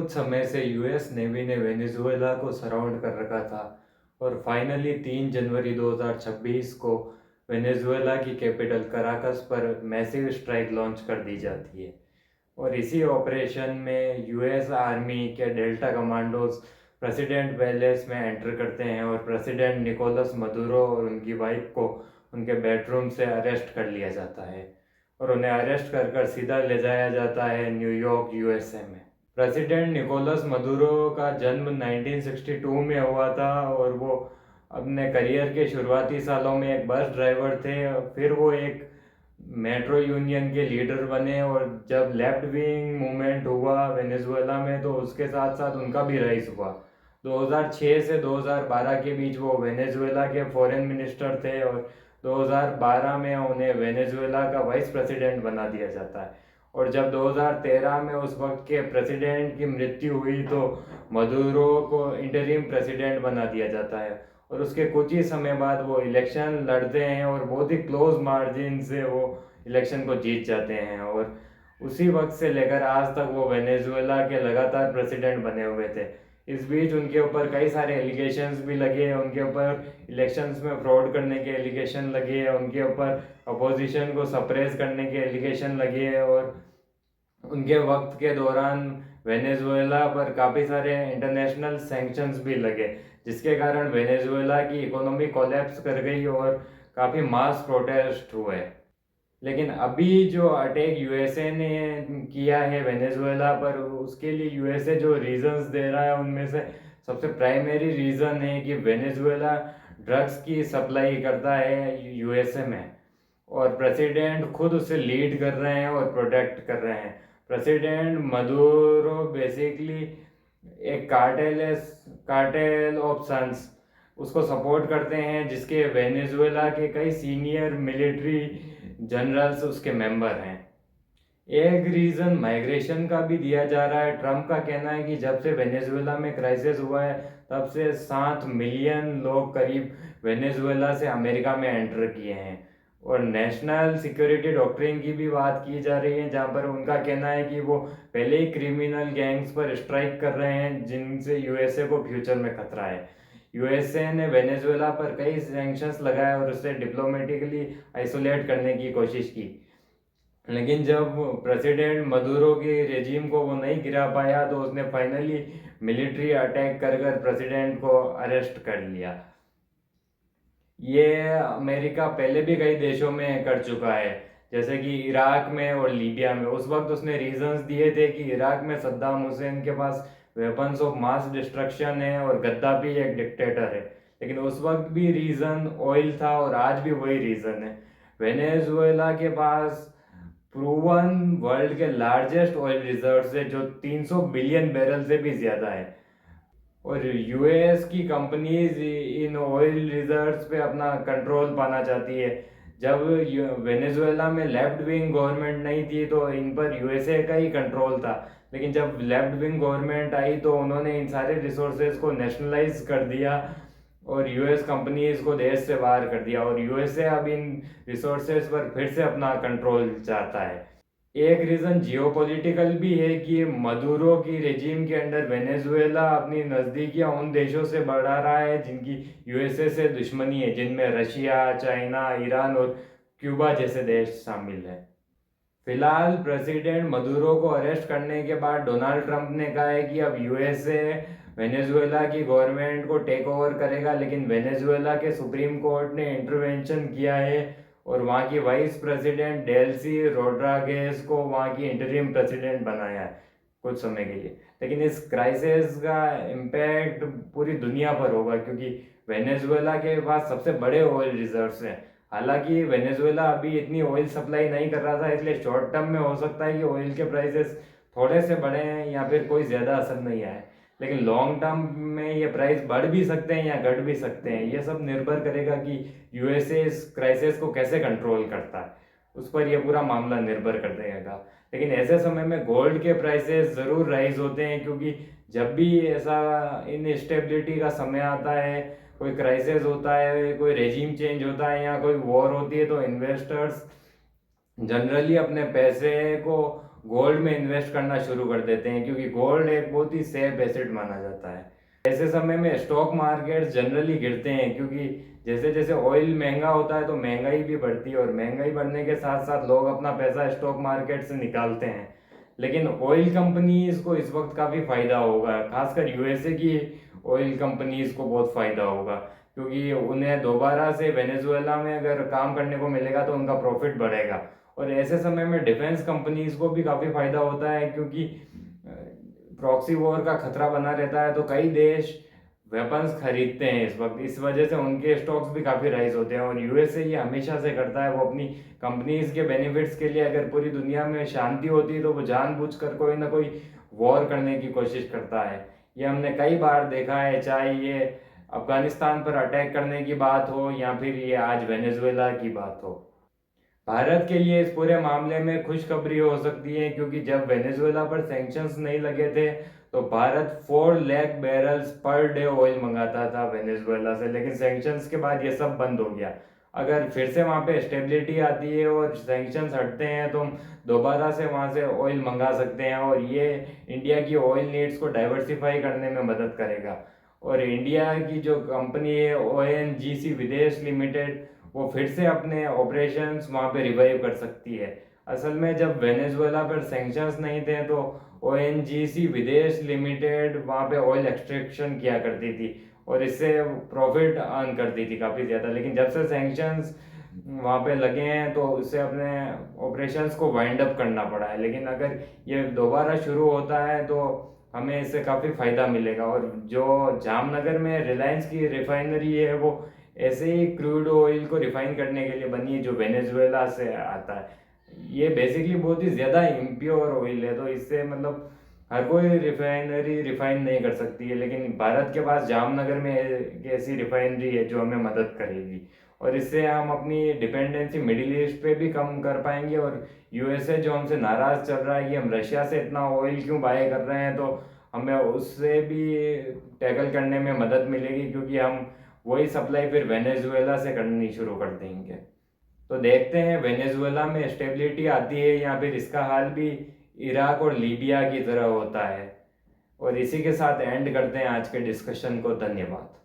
कुछ समय से यूएस नेवी ने वेनेजुएला को सराउंड कर रखा था और फाइनली 3 जनवरी 2026 को वेनेजुएला की कैपिटल कराकस पर मैसिव स्ट्राइक लॉन्च कर दी जाती है। और इसी ऑपरेशन में यूएस आर्मी के डेल्टा कमांडोज प्रेसिडेंट पैलेस में एंटर करते हैं और प्रेसिडेंट निकोलस मदुरो और उनकी वाइफ को उनके बेडरूम से अरेस्ट कर लिया जाता है और उन्हें अरेस्ट कर कर सीधा ले जाया जाता है न्यूयॉर्क यूएसए में। प्रेसिडेंट निकोलस मदुरो का जन्म 1962 में हुआ था और वो अपने करियर के शुरुआती सालों में एक बस ड्राइवर थे। फिर वो एक मेट्रो यूनियन के लीडर बने और जब लेफ्ट विंग मूवमेंट हुआ वेनेजुएला में तो उसके साथ साथ उनका भी राइज हुआ। 2006 से 2012 के बीच वो वेनेजुएला के फॉरेन मिनिस्टर थे और 2012 में उन्हें वेनेजुएला का वाइस प्रेसिडेंट बना दिया जाता है। और जब 2013 में उस वक्त के प्रेसिडेंट की मृत्यु हुई तो मदुरो को इंटरिम प्रेसिडेंट बना दिया जाता है और उसके कुछ ही समय बाद वो इलेक्शन लड़ते हैं और बहुत ही क्लोज मार्जिन से वो इलेक्शन को जीत जाते हैं। और उसी वक्त से लेकर आज तक वो वेनेजुएला के लगातार प्रेसिडेंट बने हुए थे। इस बीच उनके ऊपर कई सारे एलिगेशंस भी लगे, उनके ऊपर इलेक्शंस में फ्रॉड करने के एलिगेशन लगे, उनके ऊपर अपोजिशन को सप्रेस करने के एलिगेशन लगे और उनके वक्त के दौरान वेनेजुएला पर काफ़ी सारे इंटरनेशनल सैंक्शंस भी लगे, जिसके कारण वेनेजुएला की इकोनॉमी कोलैप्स कर गई और काफ़ी मास प्रोटेस्ट हुए। लेकिन अभी जो अटैक यूएसए ने किया है वेनेजुएला पर, उसके लिए यूएसए जो रीजंस दे रहा है उनमें से सबसे प्राइमरी रीज़न है कि वेनेजुएला ड्रग्स की सप्लाई करता है यूएसए में और प्रेसिडेंट खुद उसे लीड कर रहे हैं और प्रोटेक्ट कर रहे हैं। प्रेसिडेंट मदुरो बेसिकली एक कार्टेल ऑफ सन्स उसको सपोर्ट करते हैं, जिसके वेनेजुएला के कई सीनियर मिलिट्री जनरल्स उसके मेंबर हैं। एक रीज़न माइग्रेशन का भी दिया जा रहा है। ट्रम्प का कहना है कि जब से वेनेजुएला में क्राइसिस हुआ है तब से 7 मिलियन लोग करीब वेनेजुएला से अमेरिका में एंटर किए हैं। और नेशनल सिक्योरिटी डॉक्ट्रिन की भी बात की जा रही है, जहां पर उनका कहना है कि वो पहले ही क्रिमिनल गैंग्स पर स्ट्राइक कर रहे हैं जिनसे यूएसए को फ्यूचर में खतरा है। यूएसए ने वेनेजुएला पर कई सैंक्शंस लगाए और उसे डिप्लोमेटिकली आइसोलेट करने की कोशिश की, लेकिन जब प्रेसिडेंट मदुरो के रेजिम को वो नहीं गिरा पाया तो उसने फाइनली मिलिट्री अटैक कर कर प्रेसिडेंट को अरेस्ट कर लिया। ये अमेरिका पहले भी कई देशों में कर चुका है, जैसे कि इराक में और लीबिया में। उस वक्त उसने रीजंस दिए थे कि इराक में सद्दाम हुसैन के पास वेपन्स ऑफ मास डिस्ट्रक्शन है और गद्दाफी एक डिक्टेटर है, लेकिन उस वक्त भी रीज़न ऑयल था और आज भी वही रीज़न है। वेनेजुएला के पास प्रूवन वर्ल्ड के लार्जेस्ट ऑयल रिजर्व्स है जो 300 बिलियन बैरल से भी ज़्यादा है और यूएस की कंपनीज इन ऑयल रिजर्व्स पे अपना कंट्रोल पाना चाहती है। जब वेनेजुएला में लेफ्ट विंग गवर्नमेंट नहीं थी तो इन पर यूएसए का ही कंट्रोल था, लेकिन जब लेफ्ट विंग गवर्नमेंट आई तो उन्होंने इन सारे रिसोर्सेज को नेशनलाइज कर दिया और यूएस कंपनीज को देश से बाहर कर दिया और यूएसए अब इन रिसोर्सेज पर फिर से अपना कंट्रोल चाहता है। एक रीज़न जियोपॉलिटिकल भी है कि मदुरो की रेजिम के अंडर वेनेजुएला अपनी नज़दीकियां उन देशों से बढ़ा रहा है जिनकी यूएसए से दुश्मनी है, जिनमें रशिया, चाइना, ईरान और क्यूबा जैसे देश शामिल हैं। फिलहाल प्रेसिडेंट मदुरो को अरेस्ट करने के बाद डोनाल्ड ट्रंप ने कहा है कि अब यूएसए वेनेजुएला की गवर्नमेंट को टेक ओवर करेगा, लेकिन वेनेजुएला के सुप्रीम कोर्ट ने इंटरवेंशन किया है और वहाँ की वाइस प्रेसिडेंट डेल्सी रोड्रिगेज को वहाँ की इंटरिम प्रेसिडेंट बनाया है कुछ समय के लिए। लेकिन इस क्राइसिस का इम्पैक्ट पूरी दुनिया पर होगा क्योंकि वेनेजुएला के पास सबसे बड़े ऑयल रिजर्व्स हैं। हालांकि वेनेजुएला अभी इतनी ऑयल सप्लाई नहीं कर रहा था, इसलिए शॉर्ट टर्म में हो सकता है कि ऑयल के प्राइसेस थोड़े से बढ़े हैं या फिर कोई ज़्यादा असर नहीं आए, लेकिन लॉन्ग टर्म में ये प्राइस बढ़ भी सकते हैं या घट भी सकते हैं। ये सब निर्भर करेगा कि यूएसए इस क्राइसिस को कैसे कंट्रोल करता है, उस पर यह पूरा मामला निर्भर कर देगा। लेकिन ऐसे समय में गोल्ड के प्राइसेस ज़रूर राइज होते हैं क्योंकि जब भी ऐसा इनस्टेबिलिटी का समय आता है, कोई क्राइसिस होता है, कोई रेजिम चेंज होता है या कोई वॉर होती है, तो इन्वेस्टर्स जनरली अपने पैसे को गोल्ड में इन्वेस्ट करना शुरू कर देते हैं, क्योंकि गोल्ड एक बहुत ही सेफ एसेट माना जाता है। ऐसे समय में स्टॉक मार्केट्स जनरली गिरते हैं, क्योंकि जैसे जैसे ऑयल महंगा होता है तो महंगाई भी बढ़ती है, और महंगाई बढ़ने के साथ साथ लोग अपना पैसा स्टॉक मार्केट से निकालते हैं। लेकिन ऑयल कंपनीज को इस वक्त काफ़ी फायदा होगा, खासकर यूएसए की ऑयल कंपनीज को बहुत फायदा होगा, क्योंकि उन्हें दोबारा से वेनेजुएला में अगर काम करने को मिलेगा तो उनका प्रॉफिट बढ़ेगा। और ऐसे समय में डिफेंस कंपनीज को भी काफ़ी फायदा होता है, क्योंकि प्रॉक्सी वॉर का खतरा बना रहता है, तो कई देश वेपन्स खरीदते हैं इस वक्त, इस वजह से उनके स्टॉक्स भी काफ़ी राइज होते हैं। और यूएसए ये हमेशा से करता है, वो अपनी कंपनीज के बेनिफिट्स के लिए, अगर पूरी दुनिया में शांति होती है तो वो जानबूझकर कोई ना कोई वॉर करने की कोशिश करता है। ये हमने कई बार देखा है, चाहे ये अफगानिस्तान पर अटैक करने की बात हो या फिर ये आज वेनेजुएला की बात हो। भारत के लिए इस पूरे मामले में खुशखबरी हो सकती है, क्योंकि जब वेनेजुएला पर सैंक्शंस नहीं लगे थे तो Bharat 4 lakh barrels per day oil मंगाता था वेनेजुएला से, लेकिन सैंक्शंस के बाद ये सब बंद हो गया। अगर फिर से वहाँ पे स्टेबिलिटी आती है और सैंक्शंस हटते हैं तो हम दोबारा से वहाँ से ऑयल मंगा सकते हैं, और ये इंडिया की ऑयल नीड्स को डाइवर्सिफाई करने में मदद करेगा। और इंडिया की जो कंपनी है ओएनजीसी विदेश लिमिटेड, वो फिर से अपने ऑपरेशंस वहाँ पे रिवाइव कर सकती है। असल में जब वेनेजुएला पर सैंक्शंस नहीं थे तो ओएनजीसी विदेश लिमिटेड वहाँ पे ऑयल एक्सट्रैक्शन किया करती थी और इससे प्रॉफिट अर्न करती थी काफ़ी ज़्यादा। लेकिन जब से सैंक्शंस वहाँ पे लगे हैं तो उससे अपने ऑपरेशंस को वाइंड अप करना पड़ा है। लेकिन अगर ये दोबारा शुरू होता है तो हमें इससे काफ़ी फ़ायदा मिलेगा। और जो जामनगर में रिलायंस की रिफाइनरी है, वो ऐसे ही क्रूड ऑयल को रिफाइन करने के लिए बनी है जो वेनेजुएला से आता है। ये बेसिकली बहुत ही ज़्यादा इम्प्योर ऑयल है, तो इससे मतलब हर कोई रिफाइनरी रिफाइन नहीं कर सकती है, लेकिन भारत के पास जामनगर में एक ऐसी रिफाइनरी है जो हमें मदद करेगी। और इससे हम अपनी डिपेंडेंसी मिडिल ईस्ट पे भी कम कर पाएंगे। और यूएसए जो हमसे नाराज़ चल रहा है कि हम रशिया से इतना ऑयल क्यों बाय कर रहे हैं, तो हमें उससे भी टैकल करने में मदद मिलेगी, क्योंकि हम वही सप्लाई फिर वेनेजुएला से करनी शुरू कर देंगे। तो देखते हैं वेनेजुएला में स्टेबिलिटी आती है या फिर इसका हाल भी इराक और लीबिया की तरह होता है। और इसी के साथ एंड करते हैं आज के डिस्कशन को। धन्यवाद।